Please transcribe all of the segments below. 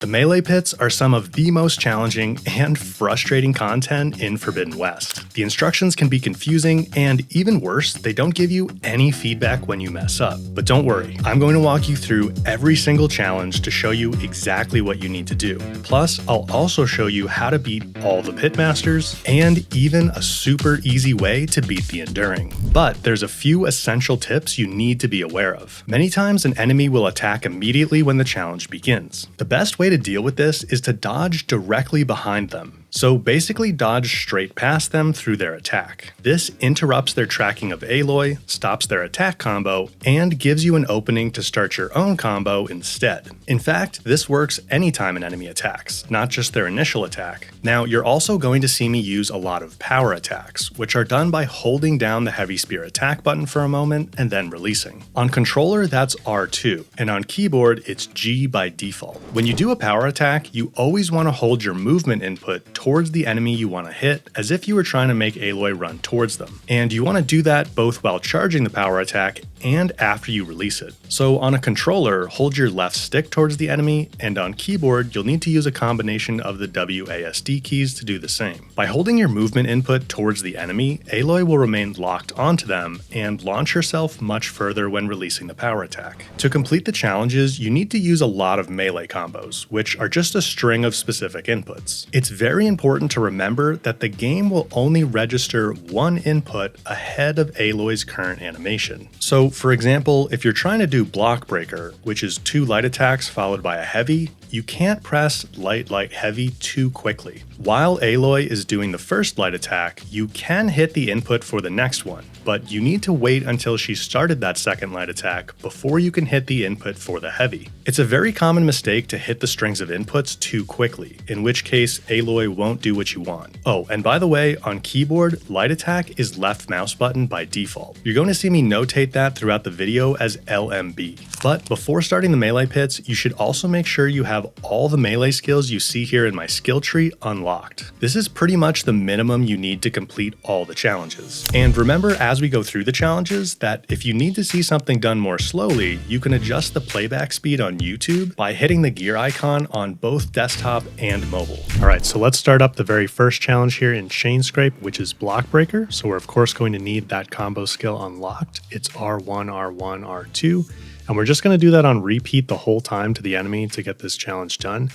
The melee pits are some of the most challenging and frustrating content in Forbidden West. The instructions can be confusing, and even worse, they don't give you any feedback when you mess up. But don't worry, I'm going to walk you through every single challenge to show you exactly what you need to do. Plus, I'll also show you how to beat all the pit masters, and even a super easy way to beat the enduring. But there's a few essential tips you need to be aware of. Many times an enemy will attack immediately when the challenge begins. The best way to deal with this is to dodge directly behind them. So basically dodge straight past them through their attack. This interrupts their tracking of Aloy, stops their attack combo, and gives you an opening to start your own combo instead. In fact, this works anytime an enemy attacks, not just their initial attack. Now, you're also going to see me use a lot of power attacks, which are done by holding down the heavy spear attack button for a moment and then releasing. On controller, that's R2, and on keyboard, it's G by default. When you do a power attack, you always want to hold your movement input towards the enemy you want to hit, as if you were trying to make Aloy run towards them. And you want to do that both while charging the power attack and after you release it. So on a controller, hold your left stick towards the enemy, and on keyboard, you'll need to use a combination of the WASD keys to do the same. By holding your movement input towards the enemy, Aloy will remain locked onto them and launch herself much further when releasing the power attack. To complete the challenges, you need to use a lot of melee combos, which are just a string of specific inputs. It's very important to remember that the game will only register one input ahead of Aloy's current animation. So for example, if you're trying to do Block Breaker, which is 2 light attacks followed by a heavy, you can't press light, light, heavy too quickly. While Aloy is doing the first light attack, you can hit the input for the next one, but you need to wait until she started that second light attack before you can hit the input for the heavy. It's a very common mistake to hit the strings of inputs too quickly, in which case Aloy won't do what you want. Oh, and by the way, on keyboard, light attack is left mouse button by default. You're going to see me notate that throughout the video as LMB. But before starting the melee pits, you should also make sure you have all the melee skills you see here in my skill tree unlocked. This is pretty much the minimum you need to complete all the challenges. And remember as we go through the challenges that if you need to see something done more slowly, you can adjust the playback speed on YouTube by hitting the gear icon on both desktop and mobile. Alright, so let's start up the very first challenge here in Chain Scrape, which is Block Breaker. So we're of course going to need that combo skill unlocked. It's R1, R1, R2. And we're just going to do that on repeat the whole time to the enemy to get this challenge done.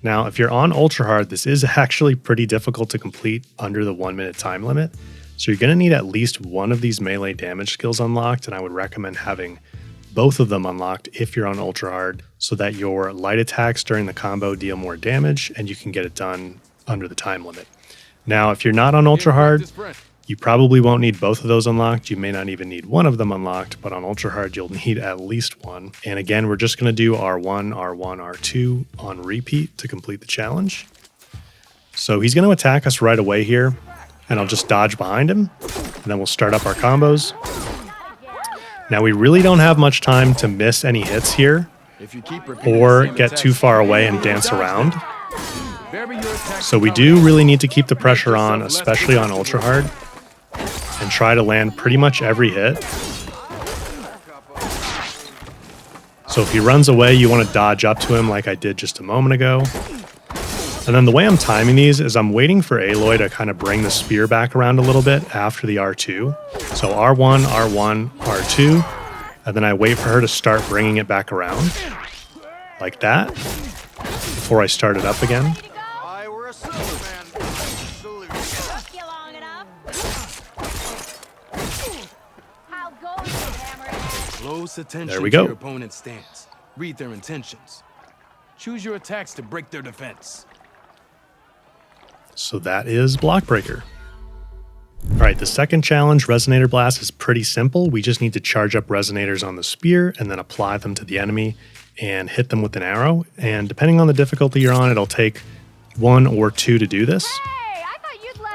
Now, if you're on Ultra Hard, this is actually pretty difficult to complete under the 1 minute time limit. So you're going to need at least one of these melee damage skills unlocked, and I would recommend having both of them unlocked if you're on Ultra Hard so that your light attacks during the combo deal more damage and you can get it done under the time limit. Now, if you're not on Ultra Hard, you probably won't need both of those unlocked. You may not even need one of them unlocked, but on Ultra Hard, you'll need at least one. And again, we're just going to do R1, R1, R2 on repeat to complete the challenge. So he's going to attack us right away here, and I'll just dodge behind him, and then we'll start up our combos. Now, we really don't have much time to miss any hits here or get too far away and dance around. So we do really need to keep the pressure on, especially on Ultra Hard, and try to land pretty much every hit. So if he runs away, you want to dodge up to him like I did just a moment ago. And then the way I'm timing these is I'm waiting for Aloy to kind of bring the spear back around a little bit after the R2. So R1, R1, R2, and then I wait for her to start bringing it back around like that before I start it up again. Close attention there we to go. Your opponent's stance. Read their intentions. Choose your attacks to break their defense. So that is Block Breaker. Alright, the second challenge, Resonator Blast, is pretty simple. We just need to charge up resonators on the spear and then apply them to the enemy and hit them with an arrow. And depending on the difficulty you're on, it'll take 1 or 2 to do this.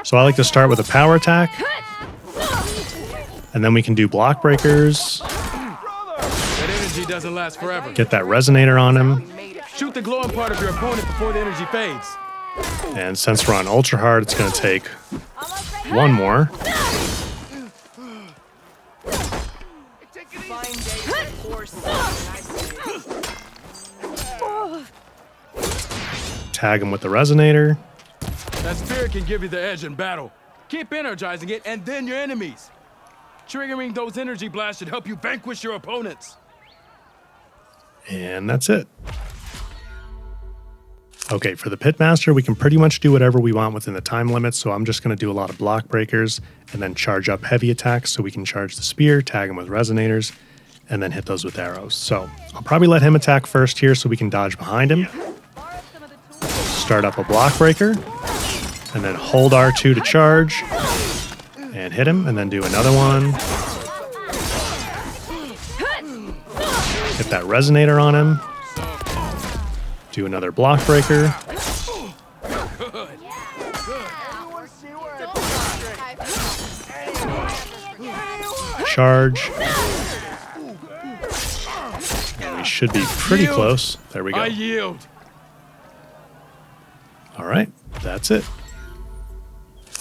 So I like to start with a power attack, and then we can do Block Breakers. Doesn't last forever. Get that resonator on him. Shoot the glowing part of your opponent before the energy fades. And since we're on Ultra Hard, it's going to take 1 more. tag him with the resonator. That spear can give you the edge in battle. Keep energizing it and then your enemies. Triggering those energy blasts should help you vanquish your opponents. And that's it. Okay, for the Pit Master, we can pretty much do whatever we want within the time limit, so I'm just going to do a lot of block breakers and then charge up heavy attacks so we can charge the spear, tag him with resonators, and then hit those with arrows. So I'll probably let him attack first here so we can dodge behind him. Start up a block breaker, and then hold R2 to charge, and hit him, and then do another one. Hit that resonator on him. Do another block breaker. Charge. And we should be pretty close. There we go. I yield. All right, that's it.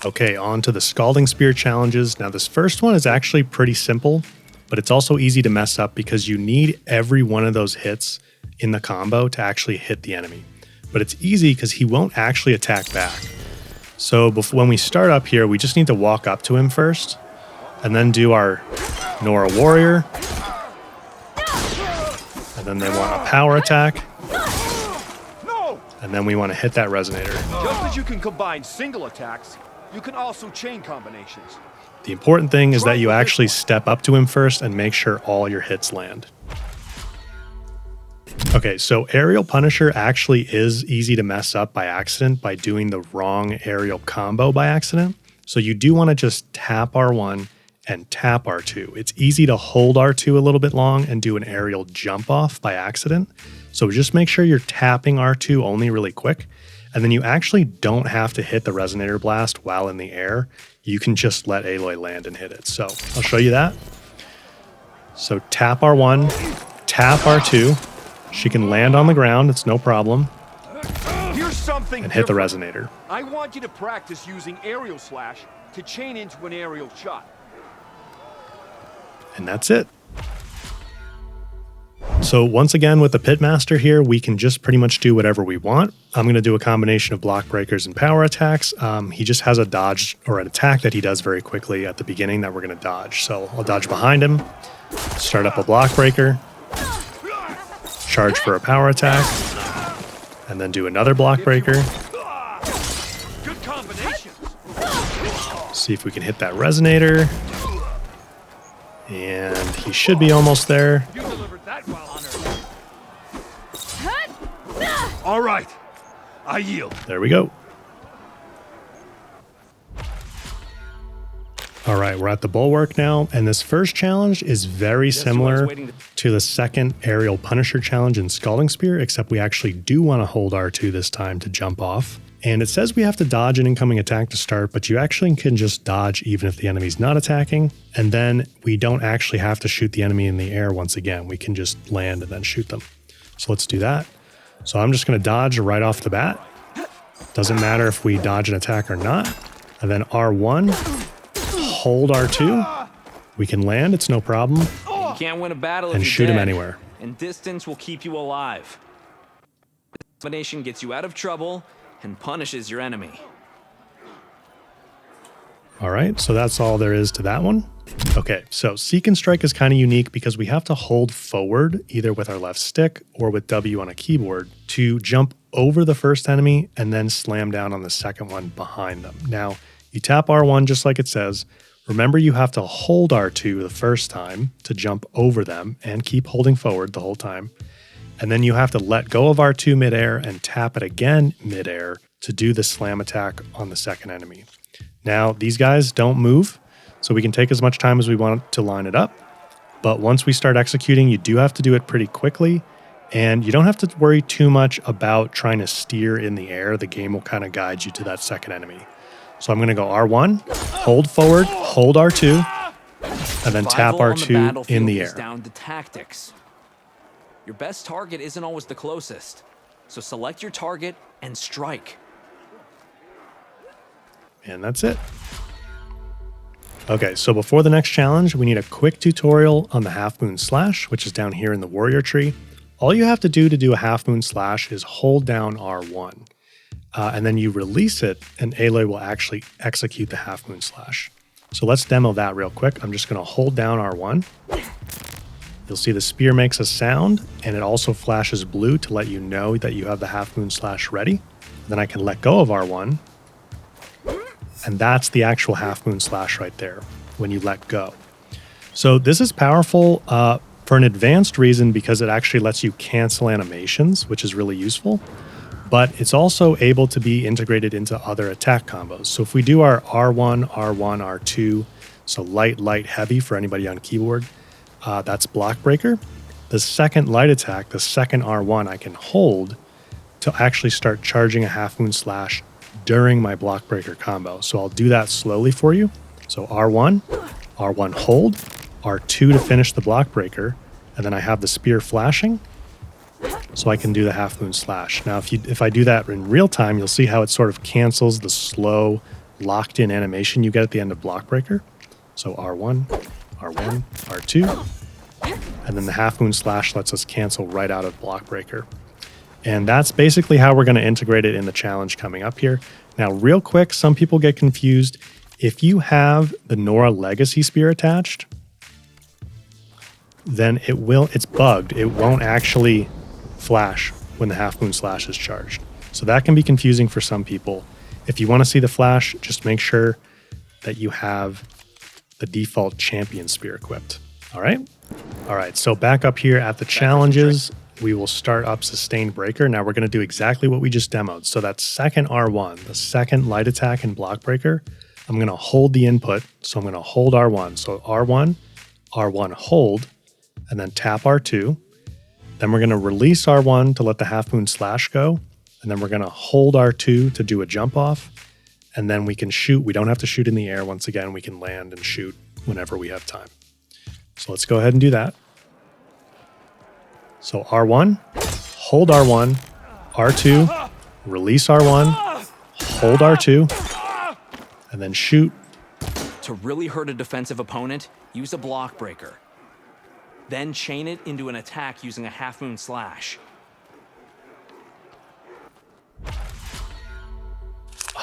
Okay, on to the Scalding Spear challenges. Now this first one is actually pretty simple, but it's also easy to mess up because you need every one of those hits in the combo to actually hit the enemy. But it's easy because he won't actually attack back. So when we start up here, we just need to walk up to him first, and then do our Nora Warrior. And then they want a power attack. And then we want to hit that resonator. Just as you can combine single attacks, you can also chain combinations. The important thing is that you actually step up to him first and make sure all your hits land. Okay, so Aerial Punisher actually is easy to mess up by accident by doing the wrong aerial combo by accident. So you do want to just tap R1 and tap R2. It's easy to hold R2 a little bit long and do an aerial jump off by accident. So just make sure you're tapping R2 only really quick. And then you actually don't have to hit the resonator blast while in the air. You can just let Aloy land and hit it. So I'll show you that. So tap R1, tap R2. She can land on the ground, it's no problem. Here's something and hit the different. resonator. I want you to practice using aerial slash to chain into an aerial shot. And that's it. So once again, with the Pit Master here, we can just pretty much do whatever we want. I'm going to do a combination of block breakers and power attacks. He just has a dodge or an attack that he does very quickly at the beginning that we're going to dodge. So I'll dodge behind him, start up a block breaker, charge for a power attack, and then do another block breaker. Good combination. See if we can hit that resonator. And he should be almost there. You delivered that well, Hunter. All right, I yield. There we go. All right, we're at the Bulwark now, and this first challenge is very similar to the second Aerial Punisher challenge in Scalding Spear, except we actually do want to hold R2 this time to jump off. And it says we have to dodge an incoming attack to start, but you actually can just dodge even if the enemy's not attacking. And then we don't actually have to shoot the enemy in the air once again. We can just land and then shoot them. So let's do that. So I'm just going to dodge right off the bat. Doesn't matter if we dodge an attack or not. And then R1, hold R2. We can land, it's no problem. You can't win a battle and if shoot you're him dead, anywhere. and distance will keep you alive. This combination gets you out of trouble and punishes your enemy. All right, so that's all there is to that one. Okay, so Seek and Strike is kind of unique because we have to hold forward either with our left stick or with W on a keyboard to jump over the first enemy and then slam down on the second one behind them. Now, you tap R1 just like it says. Remember, you have to hold R2 the first time to jump over them and keep holding forward the whole time. And then you have to let go of R2 midair and tap it again midair to do the slam attack on the second enemy. Now, these guys don't move, so we can take as much time as we want to line it up. But once we start executing, you do have to do it pretty quickly, and you don't have to worry too much about trying to steer in the air. The game will kind of guide you to that second enemy. So I'm going to go R1, hold forward, hold R2, and then tap R2 in the air. Down to tactics. Your best target isn't always the closest, so select your target and strike. And that's it. Okay, so before the next challenge, we need a quick tutorial on the Half Moon Slash, which is down here in the warrior tree. All you have to do a Half Moon Slash is hold down R1. and then you release it, and Aloy will actually execute the Half Moon Slash. So let's demo that real quick. I'm just going to hold down R1. You'll see the spear makes a sound, and it also flashes blue to let you know that you have the Half Moon Slash ready. Then I can let go of R1, and that's the actual Half Moon Slash right there when you let go. So this is powerful for an advanced reason because it actually lets you cancel animations, which is really useful. But it's also able to be integrated into other attack combos. So if we do our R1, R1, R2, so light, light, heavy for anybody on keyboard, that's Block Breaker. The second light attack, the second R1, I can hold to actually start charging a Half Moon Slash during my Block Breaker combo. So I'll do that slowly for you. So R1, R1 hold, R2 to finish the Block Breaker, and then I have the spear flashing. So I can do the Half Moon Slash. Now, if I do that in real time, you'll see how it sort of cancels the slow, locked-in animation you get at the end of Block Breaker. So R1, R1, R2, and then the Half Moon Slash lets us cancel right out of Block Breaker. And that's basically how we're going to integrate it in the challenge coming up here. Now, real quick, some people get confused. If you have the Nora Legacy Spear attached, then it's bugged. It won't actually flash when the Half Moon Slash is charged. So that can be confusing for some people. If you want to see the flash, just make sure that you have the default champion spear equipped. All right? All right, so back up here at the challenges, we will start up Sustained Breaker. Now we're going to do exactly what we just demoed. So that second R1, the second light attack and Block Breaker, I'm going to hold the input. So I'm going to hold R1. So R1, R1 hold, and then tap R2. Then we're going to release R1 to let the Half Moon Slash go. And then we're going to hold R2 to do a jump off. And then we can shoot. We don't have to shoot in the air. Once again, we can land and shoot whenever we have time. So let's go ahead and do that. So R1, hold R1, R2, release R1, hold R2, and then shoot. To really hurt a defensive opponent, use a Block Breaker. Then chain it into an attack using a Half Moon Slash.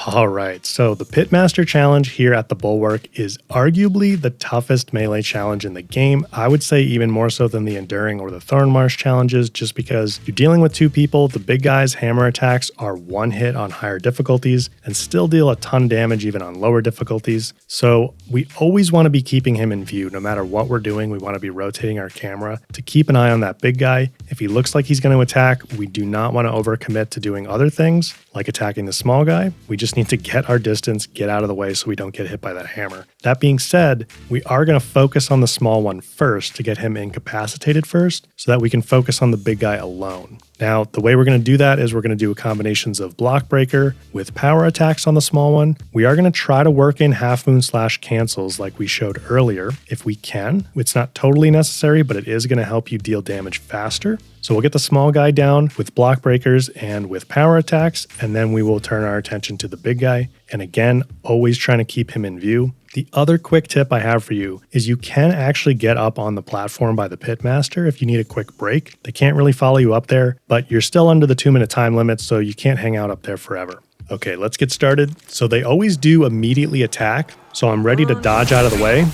All right, so the Pit Master challenge here at the Bulwark is arguably the toughest melee challenge in the game. I would say even more so than the Enduring or the Thornmarsh challenges, just because you're dealing with two people. The big guy's hammer attacks are one hit on higher difficulties and still deal a ton of damage even on lower difficulties. So we always want to be keeping him in view. No matter what we're doing, we want to be rotating our camera to keep an eye on that big guy. If he looks like he's going to attack, we do not want to overcommit to doing other things like attacking the small guy. We just need to get our distance, get out of the way so we don't get hit by that hammer. That being said, we are going to focus on the small one first to get him incapacitated first so that we can focus on the big guy alone. Now, the way we're going to do that is we're going to do combinations of Block Breaker with power attacks on the small one. We are going to try to work in Half Moon Slash cancels like we showed earlier if we can. It's not totally necessary, but it is going to help you deal damage faster. So we'll get the small guy down with Block Breakers and with power attacks, and then we will turn our attention to the big guy. And again, always trying to keep him in view. The other quick tip I have for you is you can actually get up on the platform by the Pit Master if you need a quick break. They can't really follow you up there, but you're still under the 2-minute time limit, so you can't hang out up there forever. Okay, let's get started. So they always do immediately attack, so I'm ready to dodge out of the way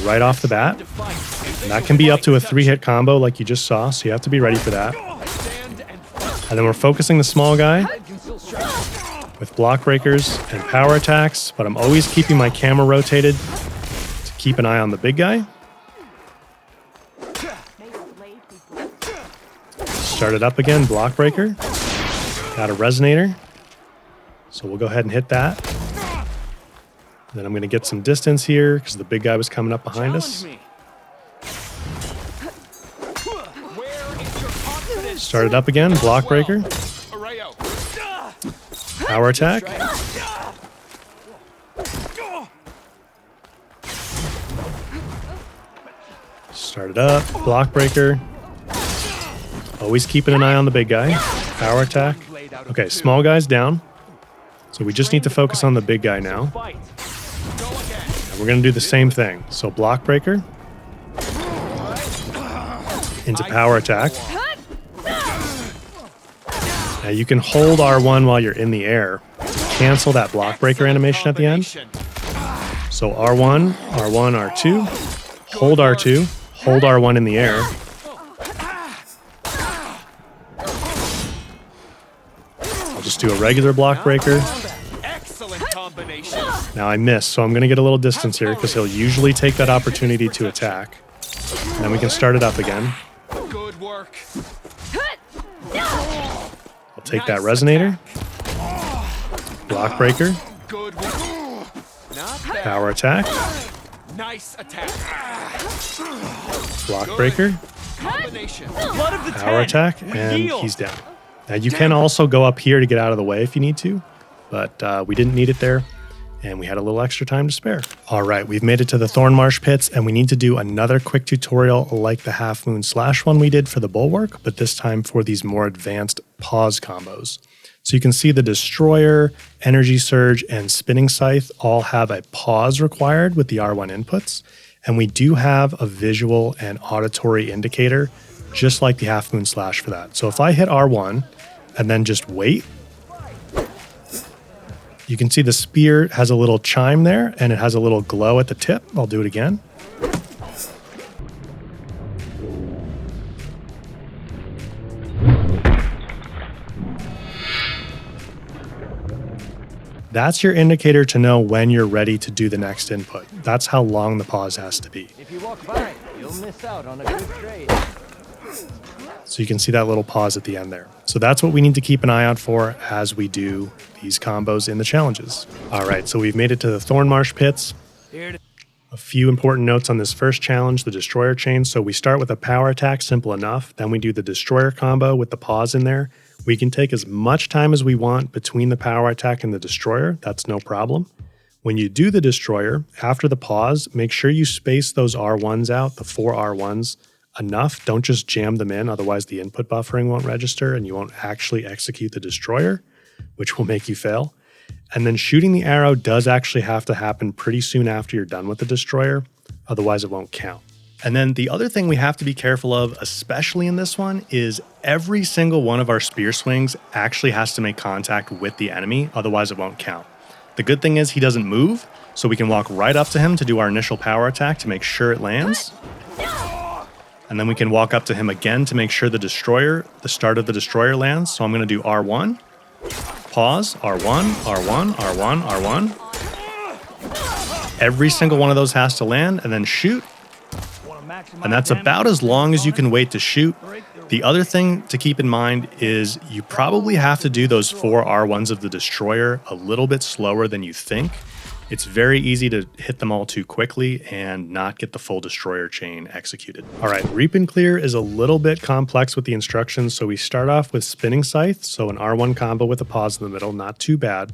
right off the bat. And that can be up to a 3-hit combo like you just saw, so you have to be ready for that. And then we're focusing the small guy with Block Breakers and power attacks, but I'm always keeping my camera rotated to keep an eye on the big guy. Start it up again, Block Breaker. Got a Resonator. So we'll go ahead and hit that. Then I'm going to get some distance here because the big guy was coming up behind us. Start it up again, Block Breaker. Power attack. Start it up, Block Breaker. Always keeping an eye on the big guy. Power attack. Okay, small guy's down. So we just need to focus on the big guy now. And we're going to do the same thing. So Block Breaker into power attack. Now you can hold R1 while you're in the air. Cancel that block breaker animation at the end. So R1, R1, R2, hold R2, hold R1 in the air. I'll just do a regular block breaker. Now I missed, so I'm going to get a little distance here because he'll usually take that opportunity to attack. And then we can start it up again. Good work. I'll take that resonator. Block breaker. Good work. Power attack. Nice attack. Block breaker. Combination. Power attack. And he's down. Now you can also go up here to get out of the way if you need to. But we didn't need it there. And we had a little extra time to spare. All right, we've made it to the Thornmarsh pits, and we need to do another quick tutorial like the Half Moon Slash one we did for the Bulwark, but this time for these more advanced pause combos. So you can see the Destroyer, Energy Surge, and Spinning Scythe all have a pause required with the R1 inputs, and we do have a visual and auditory indicator, just like the Half Moon Slash for that. So if I hit R1 and then just wait, you can see the spear has a little chime there, and it has a little glow at the tip. I'll do it again. That's your indicator to know when you're ready to do the next input. That's how long the pause has to be. If you walk by it, you'll miss out on a good trade. So you can see that little pause at the end there. So that's what we need to keep an eye out for as we do these combos in the challenges. All right, so we've made it to the Thornmarsh pits. A few important notes on this first challenge, the Destroyer chain. So we start with a power attack, simple enough. Then we do the Destroyer combo with the pause in there. We can take as much time as we want between the power attack and the Destroyer. That's no problem. When you do the Destroyer, after the pause, make sure you space those R1s out, the 4 R1s, enough. Don't just jam them in, otherwise the input buffering won't register and you won't actually execute the Destroyer, which will make you fail. And then shooting the arrow does actually have to happen pretty soon after you're done with the Destroyer, otherwise it won't count. And then the other thing we have to be careful of, especially in this one, is every single one of our spear swings actually has to make contact with the enemy, otherwise it won't count. The good thing is he doesn't move, so we can walk right up to him to do our initial power attack to make sure it lands. And then we can walk up to him again to make sure the start of the Destroyer lands. So I'm going to do R1, pause, R1, R1, R1, R1. Every single one of those has to land and then shoot. And that's about as long as you can wait to shoot. The other thing to keep in mind is you probably have to do those 4 R1s of the Destroyer a little bit slower than you think. It's very easy to hit them all too quickly and not get the full Destroyer chain executed. All right, Reap and Clear is a little bit complex with the instructions, so we start off with Spinning Scythe, so an R1 combo with a pause in the middle, not too bad.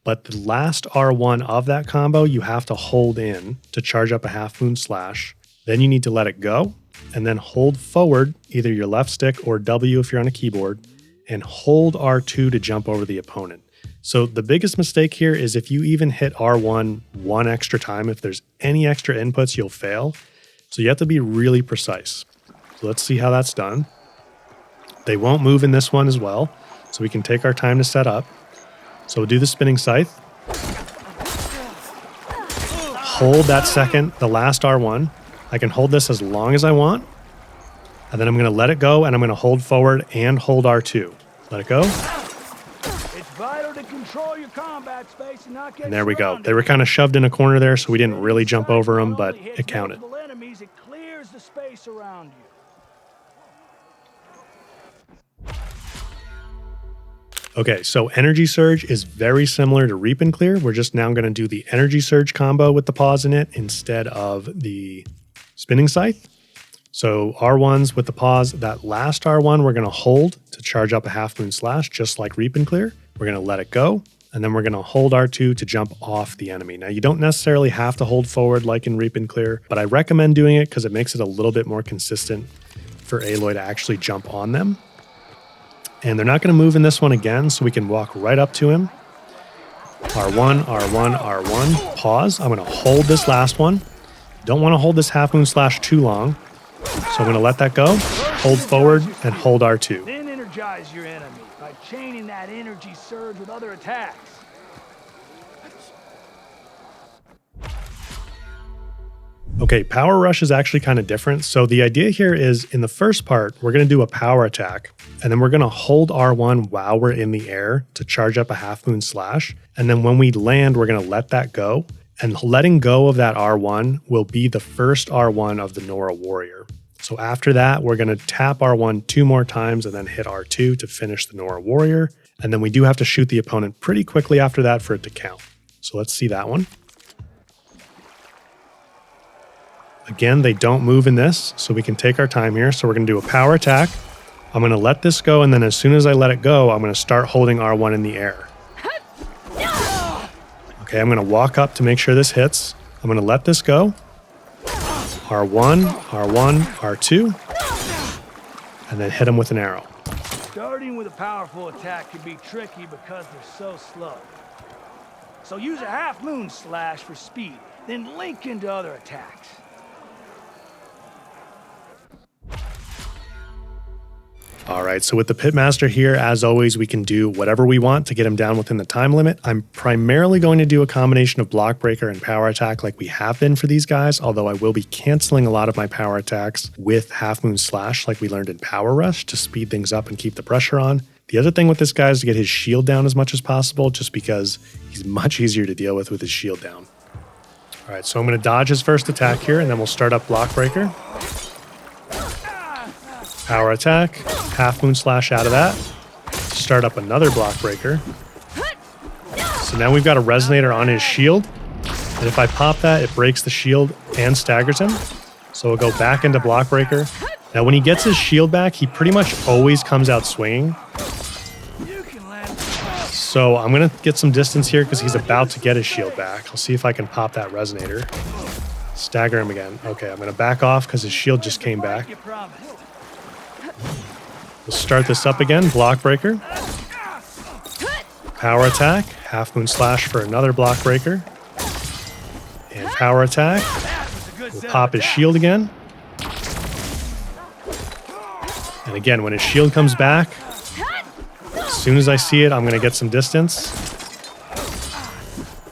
But the last R1 of that combo, you have to hold in to charge up a Half Moon Slash. Then you need to let it go, and then hold forward, either your left stick or W if you're on a keyboard, and hold R2 to jump over the opponent. So the biggest mistake here is if you even hit R1 one extra time, if there's any extra inputs, you'll fail. So you have to be really precise. So let's see how that's done. They won't move in this one as well, so we can take our time to set up. So we'll do the Spinning Scythe. Hold that second, the last R1. I can hold this as long as I want. And then I'm going to let it go, and I'm going to hold forward and hold R2. Let it go. Vital to control your combat space and not get And there we go. They were kind of shoved in a corner there, so we didn't really jump over them, but it counted. Enemies, it clears the space around you. Okay, so Energy Surge is very similar to Reap and Clear. We're just now going to do the Energy Surge combo with the pause in it instead of the Spinning Scythe. So R1s with the pause, that last R1 we're going to hold to charge up a Half Moon Slash, just like Reap and Clear. We're going to let it go, and then we're going to hold R2 to jump off the enemy. Now, you don't necessarily have to hold forward like in Reap and Clear, but I recommend doing it because it makes it a little bit more consistent for Aloy to actually jump on them. And they're not going to move in this one again, so we can walk right up to him. R1, R1, R1, pause. I'm going to hold this last one. Don't want to hold this Half Moon Slash too long. So I'm going to let that go, hold forward, and hold R2. Then energize your enemy. by chaining that energy surge with other attacks. Okay, Power Rush is actually kind of different. So the idea here is in the first part, we're going to do a power attack, and then we're going to hold R1 while we're in the air to charge up a Half Moon Slash. And then when we land, we're going to let that go. And letting go of that R1 will be the first R1 of the Nora Warrior. So after that, we're going to tap R1 2 more times and then hit R2 to finish the Nora Warrior. And then we do have to shoot the opponent pretty quickly after that for it to count. So let's see that one. Again, they don't move in this, so we can take our time here. So we're going to do a power attack. I'm going to let this go, and then as soon as I let it go, I'm going to start holding R1 in the air. Okay, I'm going to walk up to make sure this hits. I'm going to let this go. R1, R1, R2, and then hit them with an arrow. Starting with a powerful attack can be tricky because they're so slow. So use a Half Moon Slash for speed, then link into other attacks. All right, so with the Pitmaster here, as always, we can do whatever we want to get him down within the time limit. I'm primarily going to do a combination of Block Breaker and Power Attack like we have been for these guys, although I will be canceling a lot of my power attacks with Half Moon Slash like we learned in Power Rush to speed things up and keep the pressure on. The other thing with this guy is to get his shield down as much as possible, just because he's much easier to deal with his shield down. All right, so I'm going to dodge his first attack here, and then we'll start up Block Breaker. Power attack, Half Moon Slash out of that. Start up another Block Breaker. So now we've got a Resonator on his shield. And if I pop that, it breaks the shield and staggers him. So we'll go back into Block Breaker. Now when he gets his shield back, he pretty much always comes out swinging. So I'm going to get some distance here because he's about to get his shield back. I'll see if I can pop that Resonator. Stagger him again. Okay, I'm going to back off because his shield just came back. We'll start this up again, Block Breaker. Power attack, Half Moon Slash for another Block Breaker. And power attack. We'll pop his shield again. And again, when his shield comes back, as soon as I see it, I'm going to get some distance.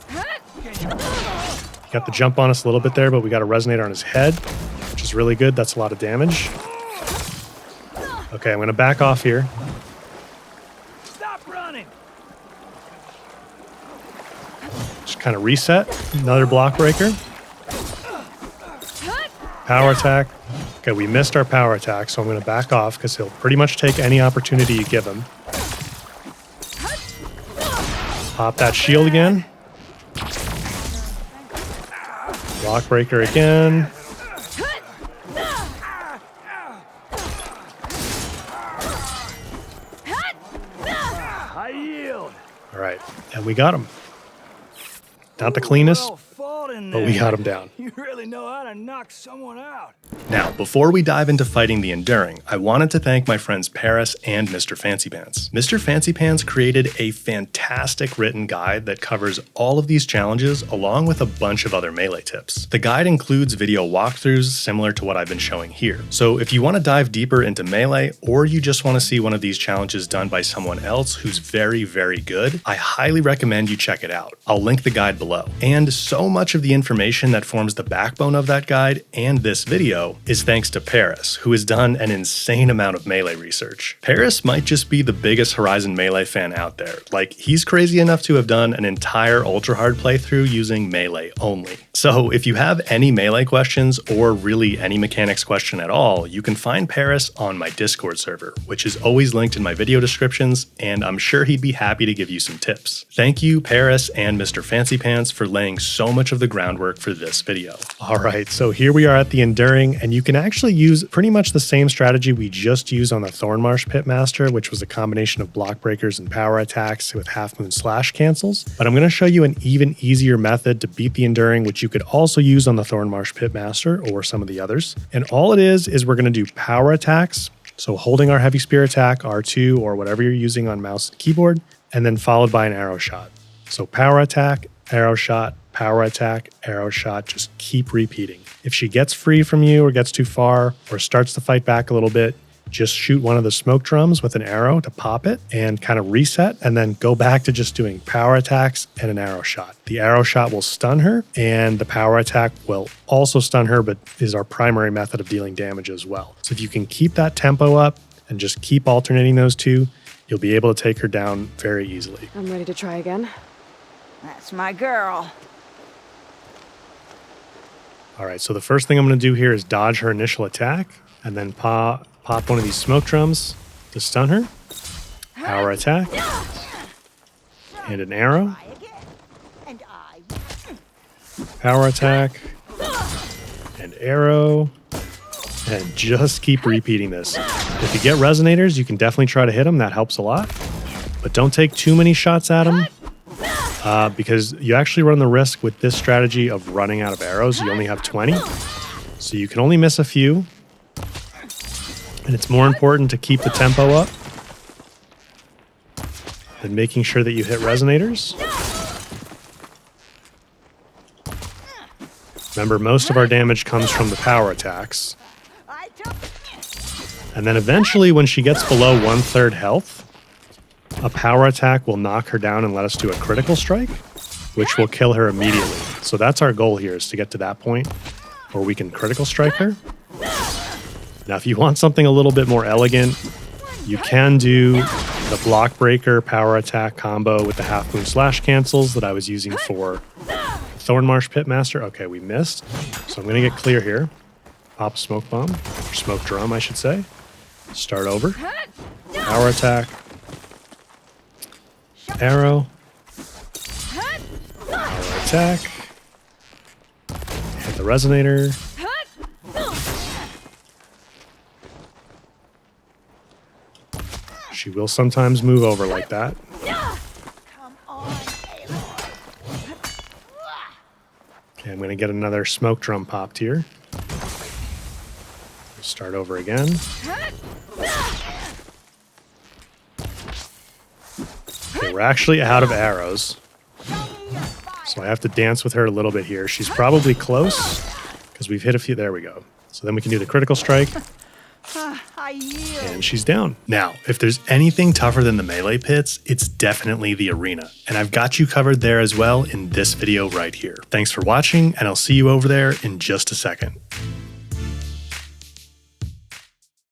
He got the jump on us a little bit there, but we got a Resonator on his head, which is really good. That's a lot of damage. Okay, I'm going to back off here. Stop running. Just kind of reset. Another Block Breaker. Power attack. Okay, we missed our power attack, so I'm going to back off because he'll pretty much take any opportunity you give him. Pop that shield again. Block Breaker again. I yield. All right, and we got him. Not the cleanest, but we got him down. You really know how to knock someone out. Now, before we dive into fighting the Enduring, I wanted to thank my friends Paris and Mr. Fancy Pants. Mr. Fancy Pants created a fantastic written guide that covers all of these challenges along with a bunch of other melee tips. The guide includes video walkthroughs similar to what I've been showing here. So if you want to dive deeper into melee, or you just want to see one of these challenges done by someone else who's very, very good, I highly recommend you check it out. I'll link the guide below. And so much of the information that forms the backbone of that guide and this video is thanks to Paris, who has done an insane amount of melee research. Paris might just be the biggest Horizon Melee fan out there. Like, he's crazy enough to have done an entire ultra hard playthrough using melee only. So if you have any melee questions or really any mechanics question at all, you can find Paris on my Discord server, which is always linked in my video descriptions, and I'm sure he'd be happy to give you some tips. Thank you, Paris and Mr. Fancy Pants, for laying so much of the groundwork for this video. All right, so here we are at the Enduring, and you can actually use pretty much the same strategy we just used on the Thornmarsh Pit Master, which was a combination of Block Breakers and power attacks with Half Moon Slash cancels. But I'm going to show you an even easier method to beat the Enduring, which you could also use on the Thornmarsh Pit Master or some of the others. And all it is we're going to do power attacks. So holding our heavy spear attack, R2, or whatever you're using on mouse and keyboard, and then followed by an arrow shot. So power attack, arrow shot, power attack, arrow shot, just keep repeating. If she gets free from you or gets too far or starts to fight back a little bit, just shoot one of the smoke drums with an arrow to pop it and kind of reset, and then go back to just doing power attacks and an arrow shot. The arrow shot will stun her, and the power attack will also stun her, but is our primary method of dealing damage as well. So if you can keep that tempo up and just keep alternating those two, you'll be able to take her down very easily. I'm ready to try again. That's my girl. All right, so the first thing I'm going to do here is dodge her initial attack, and then pop one of these smoke drums to stun her. Power attack. And an arrow. Power attack. And arrow. And just keep repeating this. If you get resonators, you can definitely try to hit them. That helps a lot. But don't take too many shots at them, because you actually run the risk with this strategy of running out of arrows. You only have 20. So you can only miss a few. And it's more important to keep the tempo up than making sure that you hit resonators. Remember, most of our damage comes from the power attacks. And then eventually, when she gets below 1/3 health, a power attack will knock her down and let us do a critical strike, which will kill her immediately. So that's our goal here, is to get to that point where we can critical strike her. Now, if you want something a little bit more elegant, you can do the block breaker power attack combo with the half moon slash cancels that I was using for Thornmarsh Pit Master. Okay, we missed. So I'm going to get clear here. Pop smoke bomb, or smoke drum, I should say. Start over. Power attack. Arrow. Power attack. Hit the resonator. She will sometimes move over like that. Okay, I'm going to get another smoke drum popped here. Start over again. Okay, we're actually out of arrows. So I have to dance with her a little bit here. She's probably close because we've hit a few. There we go. So then we can do the critical strike. And she's down. Now, if there's anything tougher than the melee pits, it's definitely the arena. And I've got you covered there as well in this video right here. Thanks for watching, and I'll see you over there in just a second.